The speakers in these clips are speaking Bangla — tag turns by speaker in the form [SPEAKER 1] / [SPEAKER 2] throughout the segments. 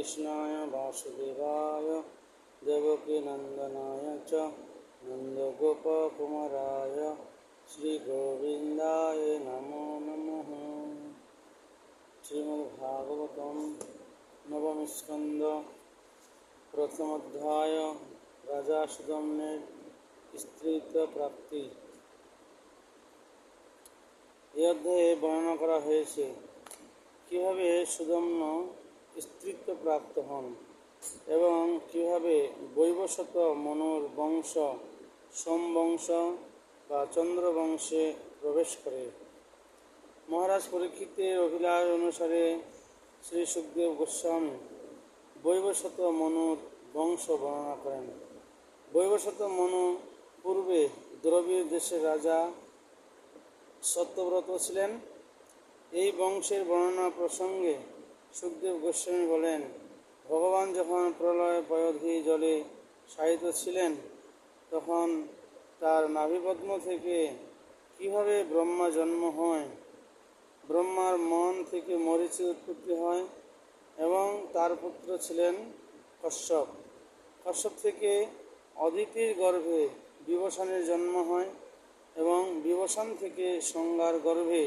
[SPEAKER 1] कृष्णाय वासुदेवाय देवकीनन्दनाय च नन्दगोपकुमाराय श्रीगोविन्दाय नमो नमः। श्रीमद्भागवतं नवम स्कन्ध प्रथम अध्याय राजा सुदम्নের স্ত্রীত্ব প্রাপ্তি। এই অধ্যায়ে বর্ণনা করা হয়েছে কীভাবে সুদম্ন স্ত্রীত্ব প্রাপ্ত হন এবং কীভাবে বৈবস্বত মনুর বংশ সোমবংশ বা চন্দ্রবংশে প্রবেশ করে। মহারাজ পরীক্ষিতের অভিলাষ অনুসারে শ্রী সুখদেব গোস্বামী বৈবস্বত মনুর বংশ বর্ণনা করেন। বৈবস্বত মনু পূর্বে দ্রবিড় দেশের রাজা সত্যব্রত ছিলেন। এই বংশের বর্ণনা প্রসঙ্গে সুখদেব গোস্বামী বলেন, ভগবান যখন প্রলয় পয়োধি জলে শায়িত ছিলেন তখন তার নাভিপদ্ম থেকে কিভাবে ব্রহ্মা জন্ম হয়, ব্রহ্মার মন থেকে মরীচির উৎপত্তি হয় এবং তার পুত্র ছিলেন কশ্যপ। কশ্যপ থেকে অদিতির গর্ভে বিবসানের জন্ম হয় এবং বিবসান থেকে সংজ্ঞার গর্ভে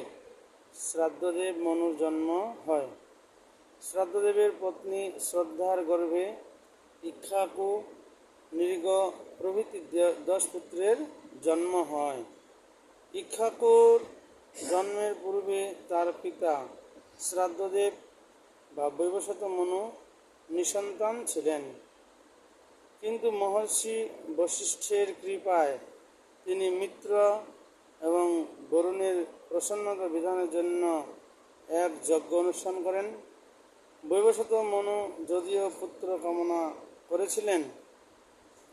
[SPEAKER 1] শ্রাদ্ধদেব মনুর জন্ম হয়। শ্রাদ্ধদেবের পত্নী শ্রদ্ধার গর্ভে ইক্ষ্বাকু, নৃগ প্রভৃতি 10 পুত্রের জন্ম হয়। ইক্ষ্বাকুর জন্মের পূর্বে তার পিতা শ্রাদ্ধদেব বা বৈবস্বত মনু নিঃসন্তান ছিলেন, কিন্তু মহর্ষি বশিষ্ঠের কৃপায় তিনি মিত্র এবং বরুণের প্রসন্নতা বিধানের জন্য এক যজ্ঞ অনুষ্ঠান করেন। বৈবস্বত মনু যদিও পুত্র কামনা করেছিলেন,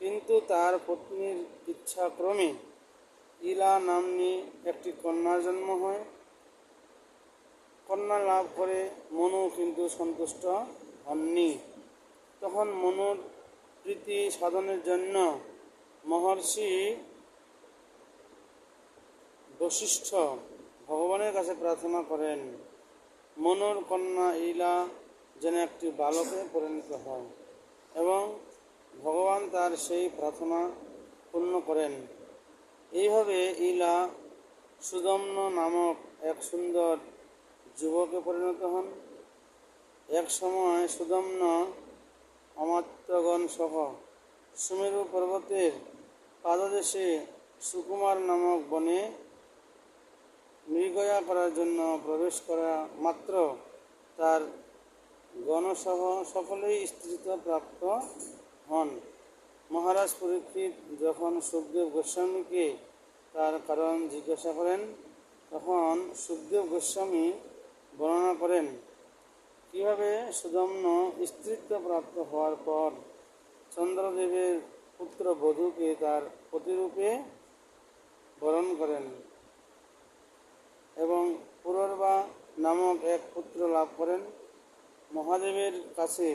[SPEAKER 1] কিন্তু তার পত্নীর ইচ্ছাক্রমে ইলা নাম্নী একটি কন্যার জন্ম হয়। কন্যা লাভ করে মনু কিন্তু সন্তুষ্ট হননি। তখন মনুর প্রীতি সাধনের জন্য মহর্ষি বশিষ্ঠ ভগবানের কাছে প্রার্থনা করেন মনুর কন্যা ইলা যেন একটি বালকে পরিণত হয়, এবং ভগবান তার সেই প্রার্থনা পূর্ণ করেন। এইভাবে ইলা সুদম্ন নামক এক সুন্দর যুবকে পরিণত হন। এক সময় সুদম্ন অমাত্যগণ সহ সুমেরু পর্বতের পাদদেশে সুকুমার নামক বনে মৃগয়া করার জন্য প্রবেশ করা মাত্র তার গণসহ সকলেই স্ত্রীত্ব প্রাপ্ত হন। মহারাজ পরীক্ষিত যখন সুখদেব গোস্বামীকে তার কারণ জিজ্ঞাসা করেন, তখন সুখদেব গোস্বামী বর্ণনা করেন কীভাবে সুদম্ন স্ত্রীত্ব প্রাপ্ত হওয়ার পর চন্দ্রদেবের পুত্র বধূকে তার পতিরূপে বরণ করেন এবং পুরর্বা নামক এক পুত্র লাভ করেন। মহাদেবের কাছে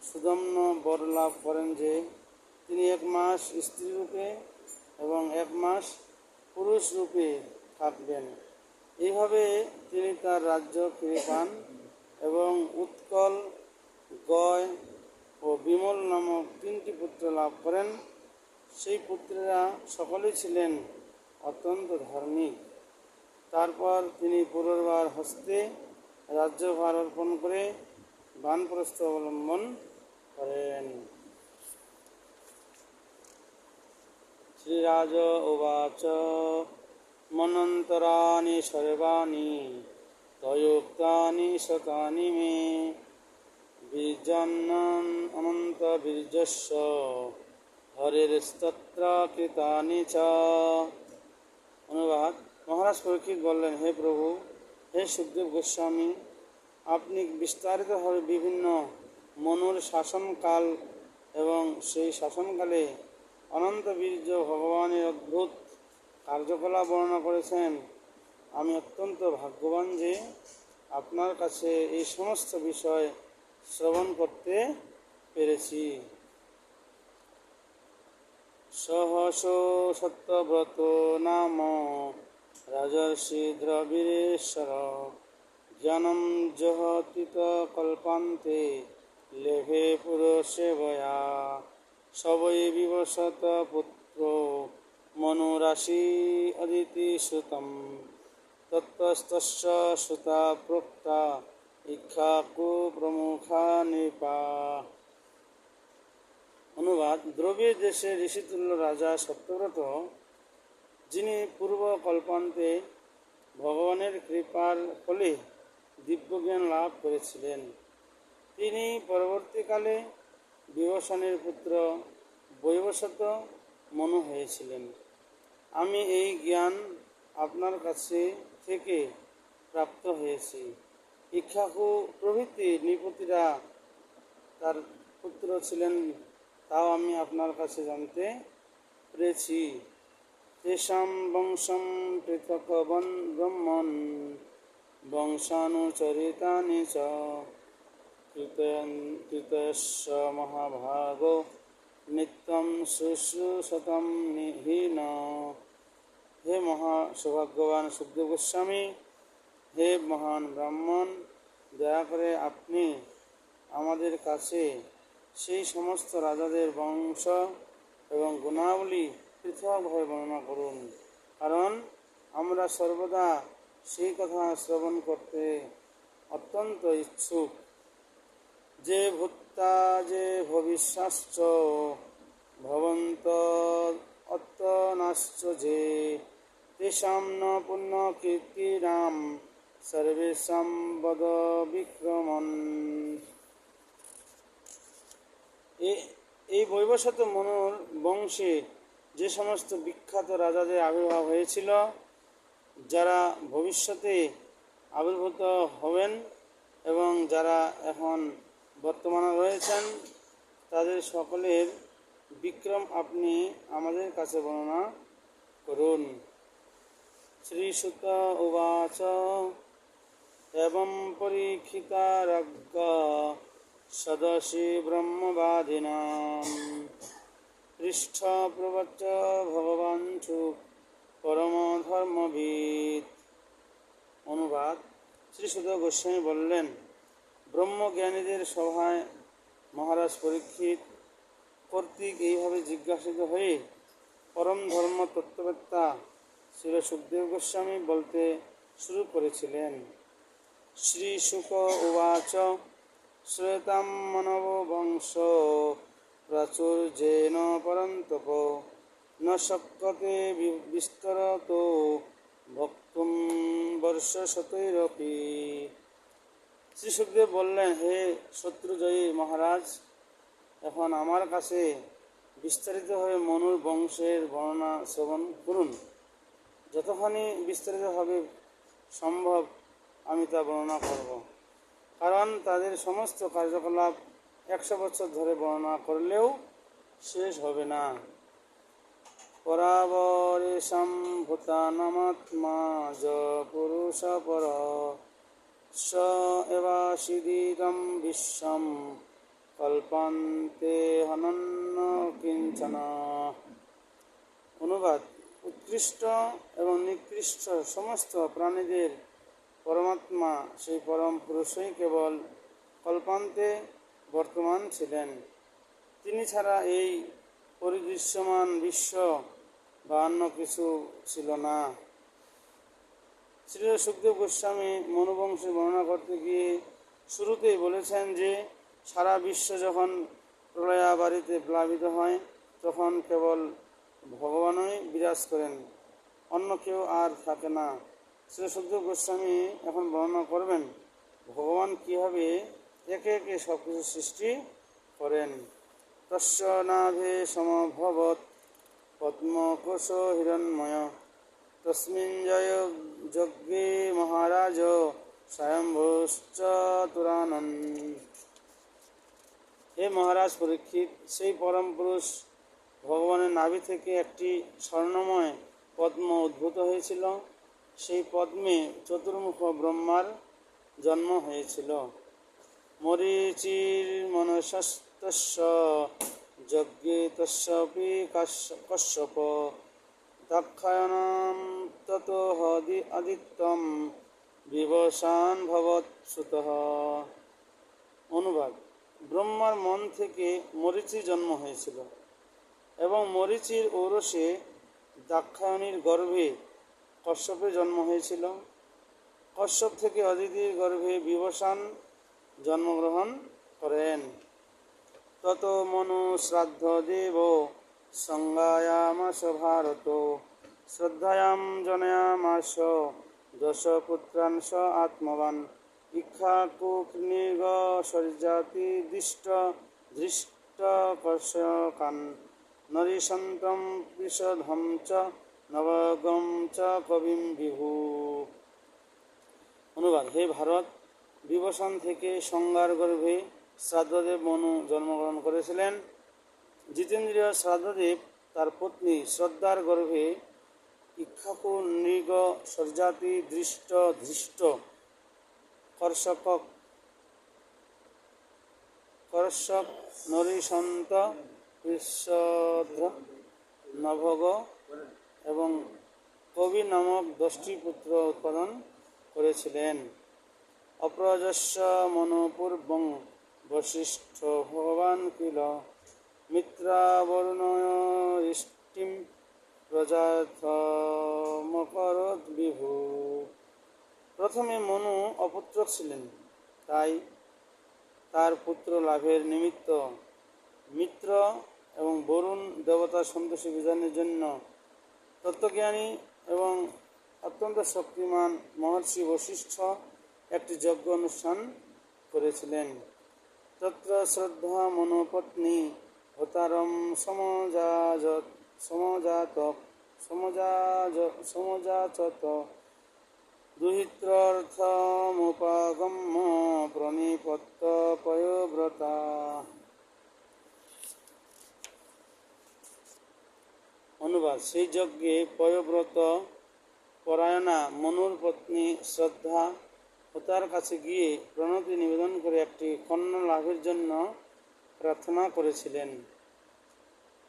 [SPEAKER 1] সুদম্ন বর লাভ করেন যে তিনি 1 মাস স্ত্রী রূপে এবং 1 মাস পুরুষ রূপে থাকবেন। এইভাবে তিনি তার রাজ্য ফিরে পান এবং উৎকল, গয় ও বিমল নামক 3টি পুত্র লাভ করেন। সেই পুত্রেরা সকলেই ছিলেন অত্যন্ত ধার্মিক। তারপর তিনি পুনর্বার হস্তে রাজ্যভার অর্পণ করে বানপ্রস্থ অবলম্বন করেন। শ্রীরাজ উবাচ মন্বন্তরাণি সর্বাণি তয়োক্তানি শতানি মে বীর্যান্নং অনন্ত বীর্যস্য হরেস্তত্র কৃতানি চ। অনুবাদ: মহারাজ পরীক্ষিত বললেন, হে প্রভু, হে সুখদেব গোস্বামী, আপনি বিস্তারিতভাবে বিভিন্ন মনুর শাসনকাল এবং সেই শাসনকালে অনন্ত বীর্য ভগবানের অদ্ভুত কার্যকলাপ বর্ণনা করেছেন। আমি অত্যন্ত ভাগ্যবান যে আপনার কাছে এই সমস্ত বিষয় শ্রবণ করতে পেরেছি। সহস সত্যব্রত নাম রাজর্ষি দ্রবিড়েশ্বর জ্ঞানম জহতীত কল্পান্তে লেভে পুরুষেবয়া সবৈ বিবশত পুত্র মনুরাশি অদিতি সুতম তত্তস্তস্য সুতা প্রোক্তা ইক্ষাকু প্রমুখা নৃপা। অনুবাদ: দ্রবিড় দেশের ঋষিতুল্য রাজা সত্যব্রত, যিনি পূর্ব কল্পান্তে ভগবানের কৃপার ফলে দিব্যজ্ঞান লাভ করেছিলেন, তিনি পরবর্তীকালে বিভীষণের পুত্র বৈবস্বত মনু হয়েছিলেন। আমি এই জ্ঞান আপনার কাছে থেকে প্রাপ্ত হয়েছি। ইক্ষ্বাকু প্রভৃতি নৃপতিরা তার পুত্র ছিলেন, তাও আমি আপনার কাছে জানতে পেরেছি। তেষাং বংশং পৃথক ব্রহ্মণ বংশানুচরিতানি চ কৃতস্য মহাভাগো নিত্যং শুশ্রূষতাম নিহীন। হে সৌভাগ্যবান সুখদেব গোস্বামী, হে মহান ব্রাহ্মণ, দয়া করে আপনি আমাদের কাছে সেই সমস্ত রাজাদের বংশ এবং গুণাবলী পৃথকভাবে বর্ণনা করুন, কারণ আমরা সর্বদা সেই কথা শ্রবণ করতে অত্যন্ত ইচ্ছুক। যে ভূতা যে ভবিষ্যাশ্চ ভবন্ত অত্তনাশ্চ যে তেষাং ন পুণ্য কীর্তিনাম সর্বেষাং বদ বিক্রমণ। এই বৈবস্বত মনুর বংশে যে সমস্ত বিখ্যাত রাজাদের আবির্ভাব হয়েছিল, যারা ভবিষ্যতে আবির্ভূত হবেন এবং যারা এখন বর্তমানে রয়েছেন, তাদের সকলের বিক্রম আপনি আমাদের কাছে বর্ণনা করুন। শ্রীসুত উবাচ এবং পরীক্ষিতারজ্ঞ সদসি ব্রহ্মবাদিনাম পৃষ্ঠ প্রবচ্চ ভগবাঞ্চু পরম ধর্মবিদ। অনুবাদ: শ্রীসুত গোস্বামী বললেন, ব্রহ্মজ্ঞানীদের সভায় মহারাজ পরীক্ষিত কর্তৃক এইভাবে জিজ্ঞাসিত হয়ে পরম ধর্ম তত্ত্ববেত্তা শ্রী সুখদেব গোস্বামী বলতে শুরু করেছিলেন। শ্রী শুক উবাচ শ্রেতাম মানব বংশ প্রাচুর্যেন পরন্তপ ন শক্যতে বিস্তরত ভক্তুম বর্ষশতৈরপি। শ্রী সুখদেব বললেন, হে শত্রুজয়ী মহারাজ, এখন আমার কাছে বিস্তারিত হয়ে মনুর বংশের বর্ণনা শ্রবণ করুন। যতখানি বিস্তারিতভাবে সম্ভব আমি তা বর্ণনা করব, কারণ তাদের সমস্ত কার্যকলাপ 100 বছর ধরে বর্ণনা করলেও শেষ হবে না। পরাবরেশাম ভূতানামাত্মা য পুরুষ পর স এবাসিদিদং বিশ্বম কল্পান্তে হনন্য কিঞ্চন। অনুবাদ: উৎকৃষ্ট এবং নিকৃষ্ট সমস্ত প্রাণীদের পরমাত্মা সেই পরম পুরুষই কেবল কল্পান্তে বর্তমান ছিলেন। তিনি ছাড়া এই পরিদৃশ্যমান বিশ্ব বা অন্য কিছু ছিল না। শ্রী সুখদেব গোস্বামী মনুবংশের বর্ণনা করতে গিয়ে শুরুতেই বলেছেন যে সারা বিশ্ব যখন প্রলয়াবারিতে প্লাবিত হয়, তখন কেবল ভগবানই বিরাজ করেন, অন্য কেউ আর থাকে না। শ্রী সুখদেব গোস্বামী এখন বর্ণনা করবেন ভগবান কীভাবে একে একে সব কিছু সৃষ্টি করেন। তস্য নাভে সমভবৎ পদ্মকোশ হিরণ্ময় তস্মিন জয় যজ্ঞে মহারাজ স্বয়ম্ভুশ্চ তুরানন। হে মহারাজ পরীক্ষিত, সেই পরম পুরুষ ভগবানের নাভি থেকে একটি স্বর্ণময় পদ্ম উদ্ভূত হয়েছিল। সেই পদ্মে চতুর্মুখ ব্রহ্মার জন্ম হয়েছিল। মরীচির মনসস্তস্য যজ্ঞে তস্যপি কশ্যপ দাক্ষায়ণাম ততো আদিত্যম বিবশান ভবৎ সুতঃ। অনুবাদ: ব্রহ্মার মন থেকে মরীচি জন্ম হয়েছিল এবং মরীচির ঔরসে দাক্ষায়ণীর গর্ভে কশ্যপের জন্ম হয়েছিল। কশ্যপ থেকে অদিতির গর্ভে বিভীষণ জন্মগ্রহণ করেন। তত মনু শ্রাদ্ধ দেব সংজ্ঞায়ামাস ভারত শ্রদ্ধায়াম জনয়ামাস দশপুত্রান স আত্মবান ইক্ষাকুকৃনিগ সরিজাতি দৃষ্ট দৃষ্ট কর্ষকান নরিসন্তম পিষধম চ নবগম চ কবিম বিভু। অনুবাদ: হে ভারত, বিভীষণ থেকে সংজ্ঞার গর্ভে শ্রাদ্ধদেব মনু জন্মগ্রহণ করেছিলেন। জিতেন্দ্রীয় শ্রাদ্ধদেব তার পত্নী শ্রদ্ধার গর্ভে ইক্ষ্বাকু নৃগ সরজাতি দৃষ্ট ধৃষ্ট কর্ষক নরিসন্ত পিষধ্র নভগ এবং কবি নামক 10টি পুত্র উৎপাদন করেছিলেন। অপ্রজস্য মনোপূর্বং বশিষ্ঠ ভগবান কিল মিত্রাবরুণয়ষ্টিম প্রজাতমকরৎ বিভু। প্রথমে মনু অপুত্রক ছিলেন, তাই তার পুত্র লাভের নিমিত্ত মিত্র এবং বরুণ দেবতার সন্তোষী বিধানের জন্য তত্ত্বজ্ঞানী এবং অত্যন্ত শক্তিমান মহর্ষি বশিষ্ঠ একটি যজ্ঞ অনুষ্ঠান করেছিলেন। তত্র শ্রদ্ধা মনোপত্নী হোতারম সমজাচত দুহিত্রর্থমুপাগম্য প্রণিপত্য পয়োব্রতা। অনুবাদ: সেই যজ্ঞে পয়োব্রত পরায়ণা মনুর পত্নী শ্রদ্ধা হোতার কাছে গিয়ে প্রণতি নিবেদন করে একটি কন্যা লাভের জন্য প্রার্থনা করেছিলেন।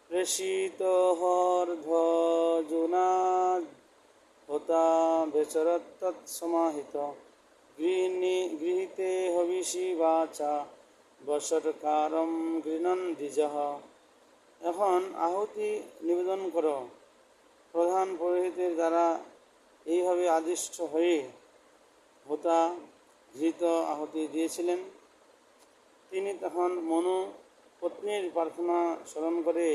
[SPEAKER 1] প্রেষিত হর্ধ্বজুনা হোতা বেচরত্তৎসমাহিত গৃহীতে হবিষি বাচা বসৎকারম গৃণন দ্বিজঃ। এখন আহুতি নিবেদন করো। প্রধান পুরোহিতের দ্বারা এইভাবে আদিষ্ট হয়ে হোতা ঘৃত আহুতি দিয়েছিলেন। তিনি তখন মনু পত্নীর প্রার্থনা স্মরণ করে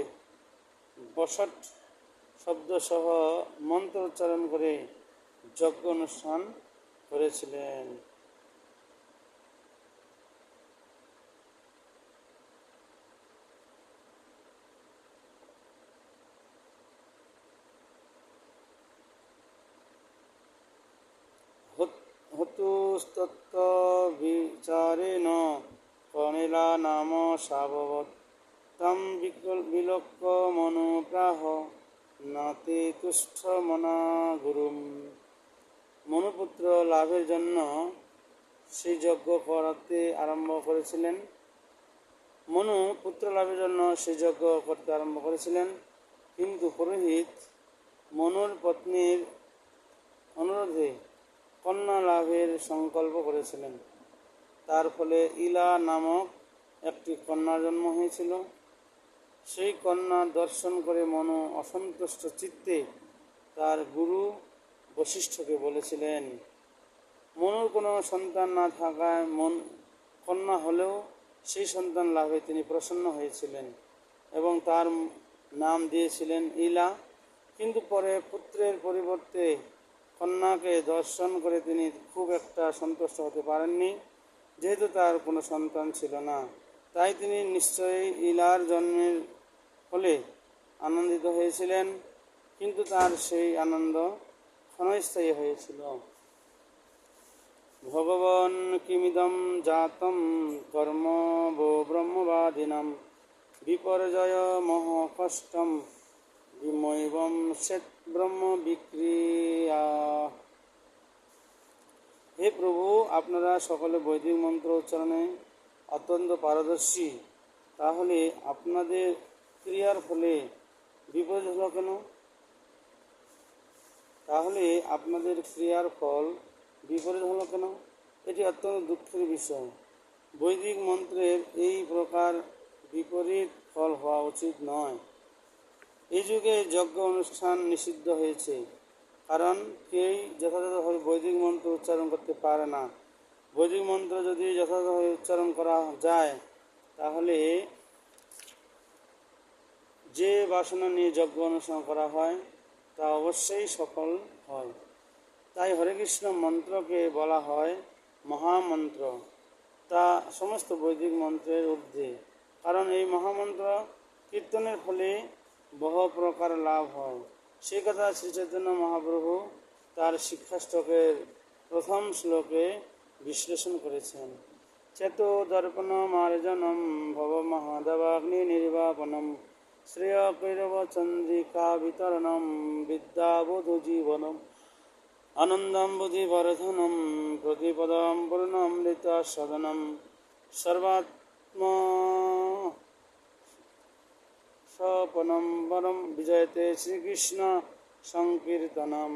[SPEAKER 1] বসট শব্দসহ মন্ত্র উচ্চারণ করে যজ্ঞ অনুষ্ঠান করেছিলেন। হতুস্তত্ত্ব বিচারেণ কনিলা নাম সাববৎ তম বিলোক্য মনু প্রাহ নাতে তুষ্ঠ মনা গুরুম। মনুপুত্র লাভের জন্য সেই যজ্ঞ করাতে আরম্ভ করেছিলেন। মনু পুত্র লাভের জন্য সেই যজ্ঞ করতে আরম্ভ করেছিলেন, কিন্তু পুরোহিত মনুর পত্নীর অনুরোধে কন্যা লাভের সংকল্প করেছিলেন। তার ফলে ইলা নামক একটি কন্যার জন্ম হয়েছিল। সেই কন্যা দর্শন করে মনু অসন্তুষ্ট চিত্তে তার গুরু বশিষ্ঠকে বলেছিলেন। মনুর কোনো সন্তান না থাকায় কন্যা হলেও সেই সন্তান লাভে তিনি প্রসন্ন হয়েছিলেন এবং তার নাম দিয়েছিলেন ইলা। কিন্তু পরে পুত্রের পরিবর্তে কন্যাকে দর্শন করে তিনি খুব একটা সন্তুষ্ট হতে পারেননি, যেহেতু তার কোনো সন্তান ছিল না। তাই তিনি নিশ্চয়ই ইলার জন্মের ফলে আনন্দিত হয়েছিলেন, কিন্তু তার সেই আনন্দ ক্ষণস্থায়ী হয়েছিল। ভগবান কিমিদম জাতম কর্ম ভো ব্রহ্মবাদিনাম বিপর্যয় মহ কষ্টম বিমৈবম সেত ব্রহ্ম বিক্রিয়া। হে প্রভু, আপনারা সকলে বৈদিক মন্ত্র উচ্চারণে অত্যন্ত পারদর্শী, তাহলে আপনাদের ক্রিয়ার ফলে বিপরীত হলো কেন? এটি অত্যন্ত দুঃখের বিষয়। বৈদিক মন্ত্রের এই প্রকার বিপরীত ফল হওয়া উচিত নয়। এই যুগে যজ্ঞ অনুষ্ঠান নিষিদ্ধ হয়েছে, কারণ কেউই যথাযথভাবে বৈদিক মন্ত্র উচ্চারণ করতে পারে না। বৈদিক মন্ত্র যদি যথাযথভাবে উচ্চারণ করা যায়, তাহলে যে বাসনা নিয়ে যজ্ঞ অনুষ্ঠান করা হয় তা অবশ্যই সফল হয়। তাই হরে কৃষ্ণ মন্ত্রকে বলা হয় মহামন্ত্র। তা সমস্ত বৈদিক মন্ত্রের ঊর্ধ্বে, কারণ এই মহামন্ত্র কীর্তনের ফলে বহু প্রকার লাভ হয়। সেই কথা শ্রী চৈতন্য মহাপ্রভু তার শিক্ষাষ্টকের প্রথম শ্লোকে বিশ্লেষণ করেছেন। চেতো দর্পণ মার্জনম ভব মহাদেবাগ্নি নির্বাপনম শ্রেয় কৈরব চন্দ্রিকা বিতরণম বিদ্যাবোধ জীবনম আনন্দম বুদ্ধিবর্ধনম প্রতিপদম পূর্ণমৃত সদনম সর্বাত্ম স্বপনম বরম বিজয়তে শ্রীকৃষ্ণ সংকীর্তনম।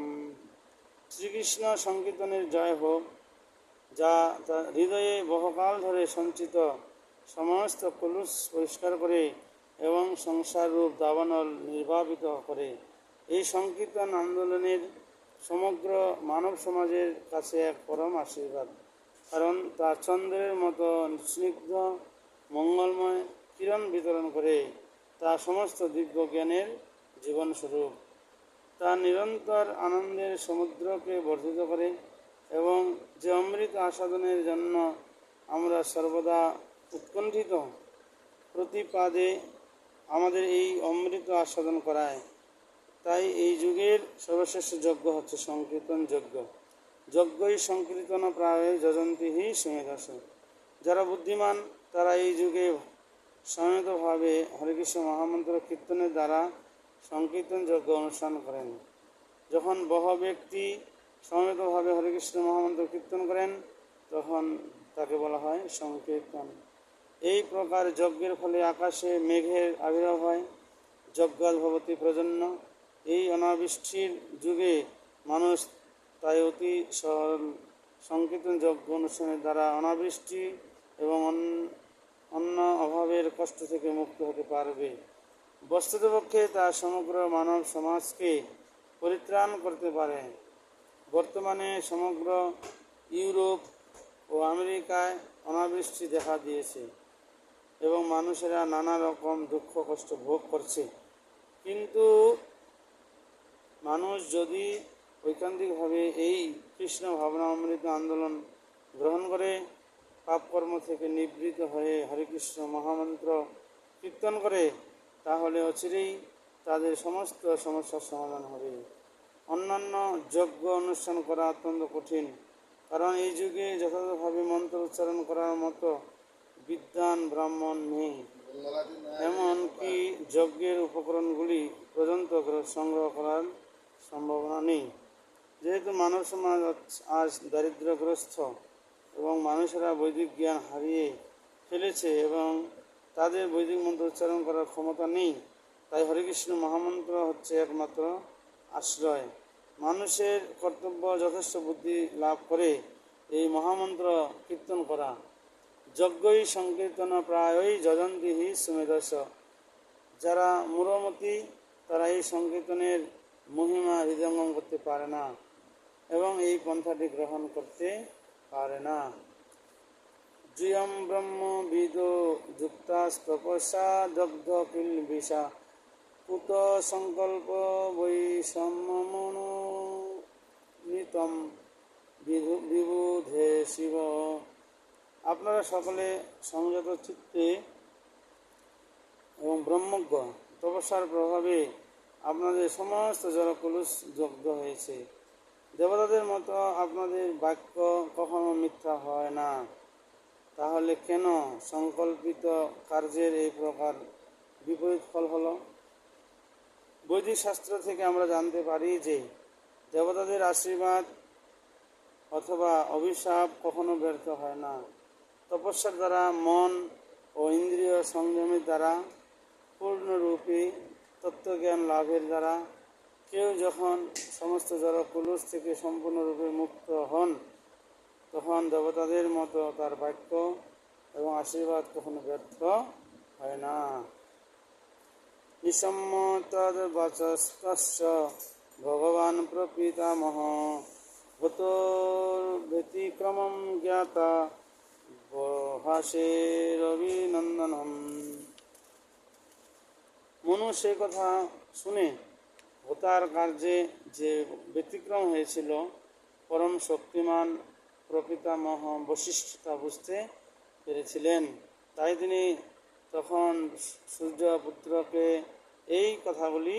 [SPEAKER 1] শ্রীকৃষ্ণ সংকীর্তনের জয় হোক, যা তার হৃদয়ে বহুকাল ধরে সঞ্চিত সমস্ত কলুষ পরিষ্কার করে এবং সংসার রূপ দাবানল নির্বাপিত করে। এই সংকীর্তন আন্দোলনের সমগ্র মানব সমাজের কাছে এক পরম আশীর্বাদ, কারণ তা চন্দ্রের মতো স্নিগ্ধ মঙ্গলময় কিরণ বিতরণ করে। তা সমস্ত দিব্য জ্ঞানের জীবনস্বরূপ। তা নিরন্তর আনন্দের সমুদ্রকে বর্ধিত করে এবং যে অমৃত আস্বাদনের জন্য আমরা সর্বদা উৎকণ্ঠিত, প্রতিপাদে আমাদের এই অমৃত আস্বাদন করায়। তাই এই যুগের সর্বশ্রেষ্ঠ যজ্ঞ হচ্ছে সংকীর্তন যজ্ঞ। যজ্ঞই সংকীর্তন প্রায় যজন্তি হি সুমেধস। যারা বুদ্ধিমান তারা এই যুগে সমবেতভাবে হরেকৃষ্ণ মহামন্ত্র কীর্তনের দ্বারা সংকীর্তন যজ্ঞ অনুষ্ঠান করেন। যখন বহু ব্যক্তি সমবেতভাবে হরেকৃষ্ণ মহামন্ত্র কীর্তন করেন, তখন তাকে বলা হয় সংকীর্তন। এই প্রকার যজ্ঞের ফলে আকাশে মেঘের আবির্ভাব হয়, যজ্ঞাৎ ভবতি প্রজন্য। এই অনাবৃষ্টির যুগে মানুষ তাই অতি সরল সংকীর্তন যজ্ঞ অনুষ্ঠানের দ্বারা অনাবৃষ্টি এবং অন্য অভাবের কষ্ট থেকে মুক্ত হতে পারবে। বস্তুতপক্ষে তা সমগ্র মানব সমাজকে পরিত্রাণ করতে পারে। বর্তমানে সমগ্র ইউরোপ ও আমেরিকায় অনাবৃষ্টি দেখা দিয়েছে এবং মানুষেরা নানা রকম দুঃখ কষ্ট ভোগ করছে। কিন্তু মানুষ যদি ঐকান্তিকভাবে এই কৃষ্ণ ভাবনা অমৃত আন্দোলন গ্রহণ করে, পাপকর্ম থেকে নিবৃত হয়ে হরেকৃষ্ণ মহামন্ত্র কীর্তন করে, তাহলে অচিরেই তাদের সমস্ত সমস্যার সমাধান হবে। অন্যান্য যজ্ঞ অনুষ্ঠান করা অত্যন্ত কঠিন, কারণ এই যুগে যথাযথভাবে মন্ত্র উচ্চারণ করার মতো বিদ্বান ব্রাহ্মণ নেই। এমনকি যজ্ঞের উপকরণগুলি পর্যন্ত সংগ্রহ করার সম্ভাবনা নেই। যেহেতু মানব সমাজ আজ দারিদ্র্যগ্রস্ত এবং মানুষেরা বৈদিক জ্ঞান হারিয়ে ফেলেছে এবং তাদের বৈদিক মন্ত্র উচ্চারণ করার ক্ষমতা নেই, তাই হরেকৃষ্ণ মহামন্ত্র হচ্ছে একমাত্র আশ্রয়। মানুষের কর্তব্য যথেষ্ট বুদ্ধি লাভ করে এই মহামন্ত্র কীর্তন করা। যজ্ঞই সংকীর্তন প্রায়ই যজন্তি হি সুমেধস। যারা মূঢ়মতি তারা এই সংকীর্তনের মহিমা হৃদয়ঙ্গম করতে পারে না এবং এই পন্থাটি গ্রহণ করতে পারে না। যুয়ম ব্রহ্ম বিদো যুক্তাস্তপসা দগ্ধ কিলবিষা কুত সংকল্প বৈষম্যমনোনীতম বিবুধে শিব। আপনারা সকলে সংযত চিত্তে এবং ব্রহ্মজ্ঞ তপস্যার প্রভাবে আপনাদের সমস্ত জলকলুষ দগ্ধ হয়েছে। দেবতাদের মতো আপনাদের বাক্য কখনো মিথ্যা হয় না। তাহলে কেন সংকল্পিত কার্যের এই প্রকার বিপরীত ফল হলো? বৈদিক শাস্ত্র থেকে আমরা জানতে পারি যে দেবতাদের আশীর্বাদ অথবা অভিশাপ কখনো ব্যর্থ হয় না। তপস্যার দ্বারা মন ও ইন্দ্রিয় সংযমের দ্বারা পূর্ণরূপে তত্ত্বজ্ঞান লাভের দ্বারা কেউ যখন সমস্ত জড়কলুষ থেকে সম্পূর্ণরূপে মুক্ত হন, তখন দেবতাদের মতো তার বাক্য এবং আশীর্বাদ কখনো ব্যর্থ হয় না। নিসম্য তদ বাচস্তস্য ভগবান প্রপিতামহ ভূতোর ব্যতিক্রমম জ্ঞাতা রবিনন্দনম। মনু সেই কথা শুনে হোতার কার্যে যে ব্যতিক্রম হয়েছিল পরম শক্তিমান প্রপিতামহ বশিষ্ঠ তা বুঝতে পেরেছিলেন। তাই তিনি তখন সূর্যপুত্রকে এই কথাগুলি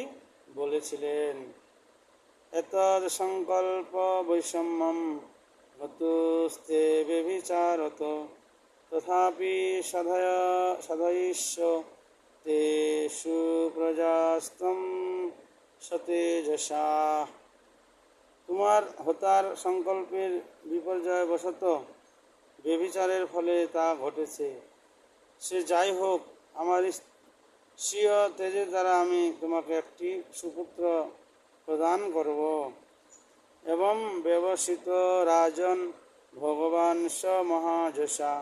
[SPEAKER 1] বলেছিলেন। এতদ সংকল্প বৈষম্যম হতুস্তে ব্যভিচারত তথাপি সাধয়িষ্য তে সুপ্রজাস্তম সতেজসা। তোমার হতার সংকল্পের বিপর্যয় বশত ব্যভিচারের ফলে তা ঘটেছে। সে যাই হোক, আমার স্বীয় তেজের দ্বারা আমি তোমাকে একটি সুপুত্র প্রদান করব। এবং ব্যবসিত রাজন ভগবান স মহাযশা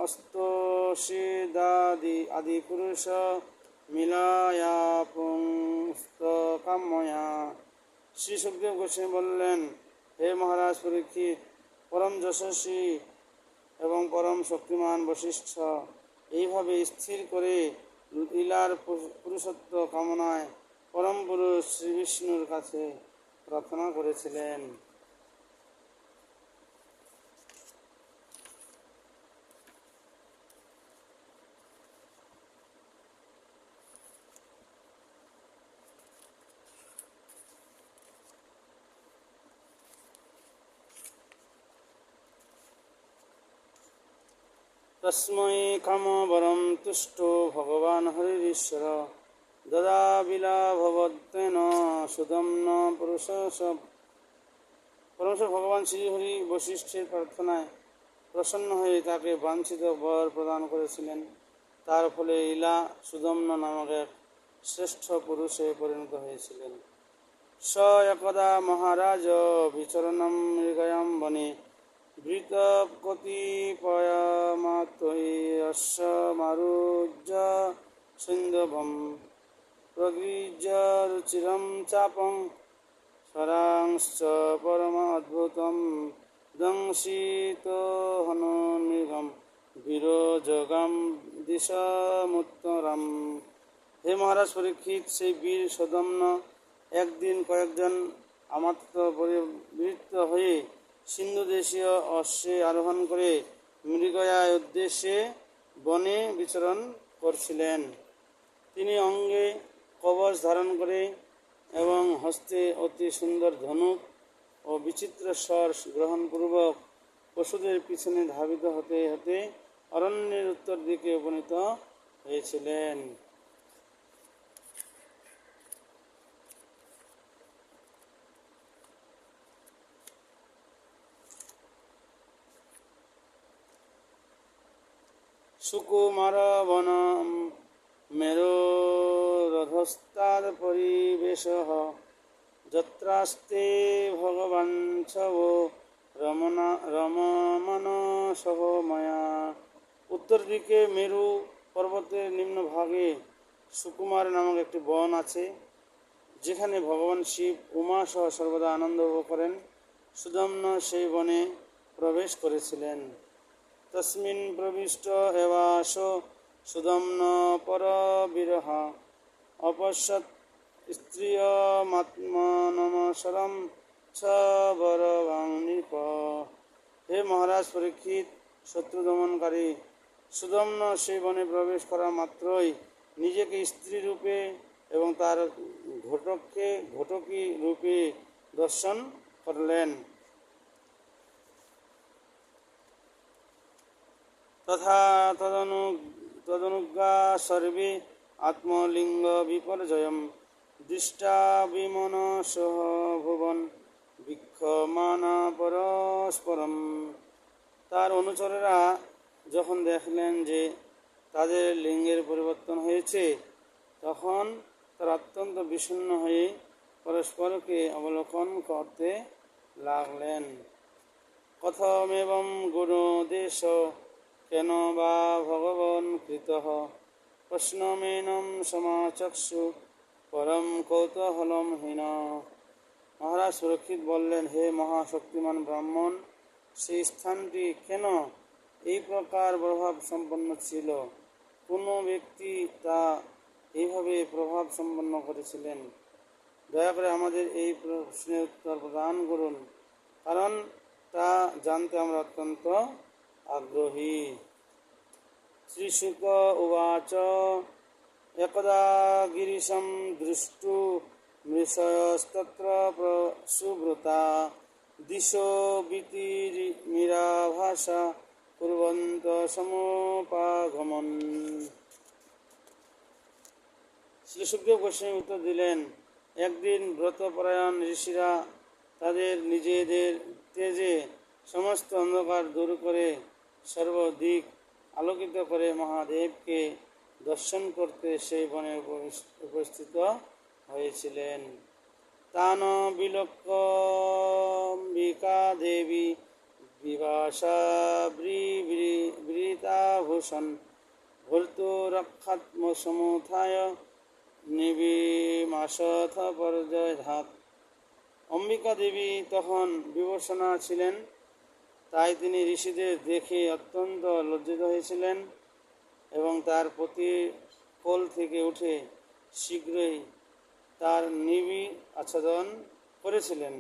[SPEAKER 1] অস্তোষিদাদি আদিপুরুষ মিলায়া পুংস্তকাময়া। শ্রী সুখদেব গোস্বামী বললেন, হে মহারাজ পরীক্ষিত, পরম যশস্বী এবং পরম শক্তিমান বশিষ্ঠ এইভাবে স্থির করে লীলার পুরুষত্ব কামনায় পরম পুরুষ শ্রী বিষ্ণুর কাছে প্রার্থনা করেছিলেন। তস্मै কামবরম তুষ্টো ভগবান হরিশ্বর দদাবিলাভবত্তেন সুদম্ন পুরুষ। পরমেশ্বর ভগবান শ্রীহরি বশিষ্ঠের প্রার্থনায় প্রসন্ন হয়ে তাকে বাঞ্ছিত বর প্রদান করেছিলেন। তার ফলে ইলা সুদম্ন নামক এক শ্রেষ্ঠ পুরুষে পরিণত হয়েছিলেন। স একদা মহারাজ বিচরণম মৃগয়াম বনে বৃত কতিপয়মাত্মৈরস্য মারুজ্য সিন্ধবম প্রগৃহ্য রুচিরম চাপং স্বরাংশ্চ পরম অদ্ভুতম দংশিত হনুমৃগম বীরযোগম দিশমুত্তরম। হে মহারাজ পরীক্ষিত, সেই বীর সদম্ন একদিন কয়েকজন আমাত্য পরিবৃত্ত হয়ে সিন্ধু দেশীয় অশ্বে আরোহণ করে মৃগয়ার উদ্দেশ্যে বনে বিচরণ করছিলেন। তিনি অঙ্গে কবচ ধারণ করে এবং হস্তে অতি সুন্দর ধনুক ও বিচিত্র স্বর গ্রহণপূর্বক পশুদের পিছনে ধাবিত হতে হতে অরণ্যের উত্তর দিকে উপনীত হয়েছিলেন। সুকুমার বন মেরোরধস্তাদ পরিবেশ যত্রাস্তে ভগবান ছব রমমান সহ মায়া। উত্তর দিকে মেরু পর্বতের নিম্নভাগে সুকুমার নামক একটি বন আছে, যেখানে ভগবান শিব উমা সহ সর্বদা আনন্দ উপভোগ করেন। সুদম্ন সেই বনে প্রবেশ করেছিলেন। তস্মিন প্রবিষ্ট এবাস সুদম্ন পরবিরহ অপশ্যৎ স্ত্রিয়মাত্মনমসরম ছ বরবাং নৃপ। হে মহারাজ পরীক্ষিত, শত্রু দমনকারী সুদম্ন সেই বনে প্রবেশ করা মাত্রই নিজেকে স্ত্রী রূপে এবং তার ঘটকী রূপে দর্শন করলেন। তথা তদনুজ্ঞা সর্বে আত্মলিঙ্গ বিপর্যয়ম দৃষ্টা বিমনসহ ভুবন বিক্ষমানা পরস্পরম। তার অনুচরেরা যখন দেখলেন যে তাদের লিঙ্গের পরিবর্তন হয়েছে, তখন তারা অত্যন্ত বিষণ্ণ হয়ে পরস্পরকে অবলোকন করতে লাগলেন। কথমেবং গুণদেশ কেন বা ভগবন কৃতঃ প্রশ্নমেনম সমাচক্ষু পরম কৌতূহলম হীন। মহারাজ সুরক্ষিত বললেন, হে মহাশক্তিমান ব্রাহ্মণ, সেই স্থানটি কেন এই প্রকার প্রভাব সম্পন্ন ছিল? কোনো ব্যক্তি তা এইভাবে প্রভাব সম্পন্ন করেছিলেন? দয়া করে আমাদের এই প্রশ্নের উত্তর প্রদান করুন, কারণ তা জানতে আমরা অত্যন্ত আগ্রহী। শ্রীশুক উবাচ একদা গিরিশম দৃষ্টু মৃষয়স্তত্র সুব্রতা দিশো বিতিমিরাভাসা কুর্বন্ত সমোপাগমন। শ্রী সুখদেব গোস্বামী উত্তর দিলেন, একদিন ব্রতপরায়ণ ঋষিরা তাদের নিজেদের তেজে সমস্ত অন্ধকার দূর করে সর্বদিক আলোকিত করে মহাদেবকে দর্শন করতে সেই বনে উপস্থিত হয়েছিলেন। তান বিলক্ষম্বিকা দেবী বিভাষা বৃতাভূষণ ভর্তুরক্ষাত্মসমুথায় নিবিমাসথ পর্যধাত। অম্বিকা দেবী তখন বিভূষণা ছিলেন, তাই তিনি ঋষিদের দেখে অত্যন্ত লজ্জিত হয়েছিলেন এবং তার প্রতি কোল থেকে উঠে শীঘ্রই তার নিবি আচ্ছাদন করেছিলেন।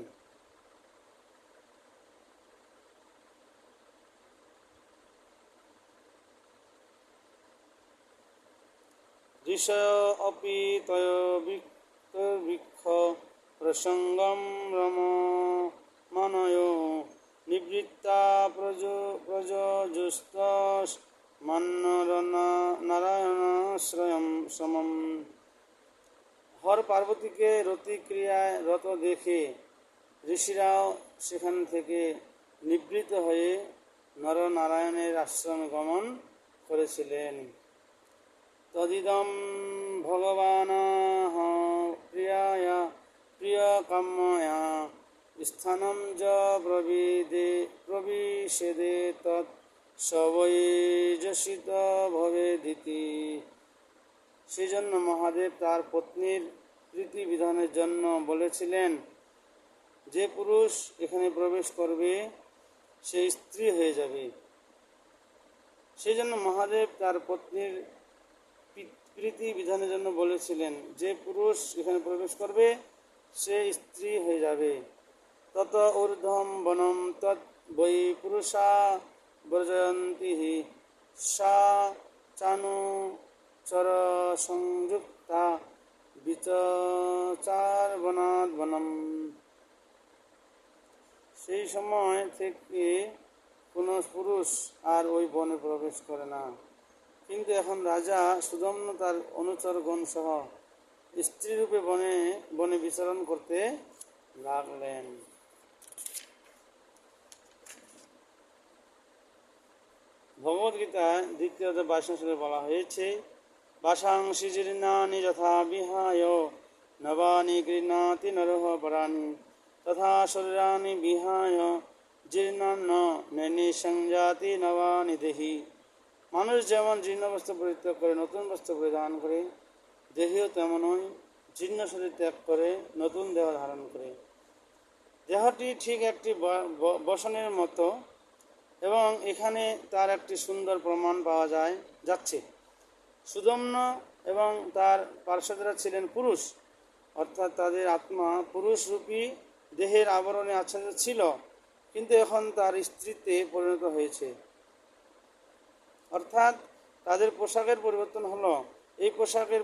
[SPEAKER 1] ঋষয় অপি তয়োবৃক্ষ প্রসঙ্গম রমমানয় নিবৃত্তা প্রযোজুস্তমান্নরনারায়ণাশ্রয়ম সমম। হর পার্বতীকে রতিক্রিয়ায় রত দেখে ঋষিরাও সেখান থেকে নিবৃত্ত হয়ে নরনারায়ণের আশ্রমে গমন করেছিলেন। তদিদম ভগবানাহ প্রিয়ায়া প্রিয়কাম্যয়া স্থানম য প্রবিশেদে তৎ সবৈজসিত ভবেদিতি। সেই জন্য মহাদেব তার পত্নীর প্রীতি বিধানের জন্য বলেছিলেন, যে পুরুষ এখানে প্রবেশ করবে সে স্ত্রী হয়ে যাবে। সেই জন্য মহাদেব তার পত্নীর প্রীতি বিধানের জন্য বলেছিলেন, যে পুরুষ এখানে প্রবেশ করবে সে স্ত্রী হয়ে যাবে। তত ঊর্ধ্বম বনম তৎ বৈ পুরুষা বর্জয়ন্তি সা চানুচর সংযুক্তা বিচচার বনাদ বনম। সেই সময় থেকে কোনো পুরুষ আর ওই বনে প্রবেশ করে না। কিন্তু এখন রাজা সুদম্ন তার অনুচরগণ সহ স্ত্রীরূপে বনে বনে বিচরণ করতে লাগলেন। ভগবদ্গীতায় দ্বিতীয় অধ্যায় 22 শ্লোকে বলা হয়েছে, বাসাংসি জীর্ণানি যথা বিহায় নবানি গৃহ্ণাতি নরঃ পরাণি তথা শরীরানি বিহায় জীর্ণান্ন নৈনি সংজাতি নবানি দেহি। মানুষ যেমন জীর্ণ বস্ত্র পরিত্যাগ করে নতুন বস্ত্র পরিধান করে, দেহীও তেমনই জীর্ণ শরীর ত্যাগ করে নতুন দেহ ধারণ করে। দেহটি ঠিক একটি বসনের মতো এবং এখানে তার একটি সুন্দর প্রমাণ পাওয়া যাচ্ছে। সুদম্ন এবং তার পার্শ্বদরা ছিলেন পুরুষ, অর্থাৎ তাদের আত্মা পুরুষরূপী দেহের আবরণে আচ্ছাদিত ছিল, কিন্তু এখন তার স্ত্রীতে পরিণত হয়েছে। অর্থাৎ তাদের পোশাকের পরিবর্তন হলো। এই পোশাকের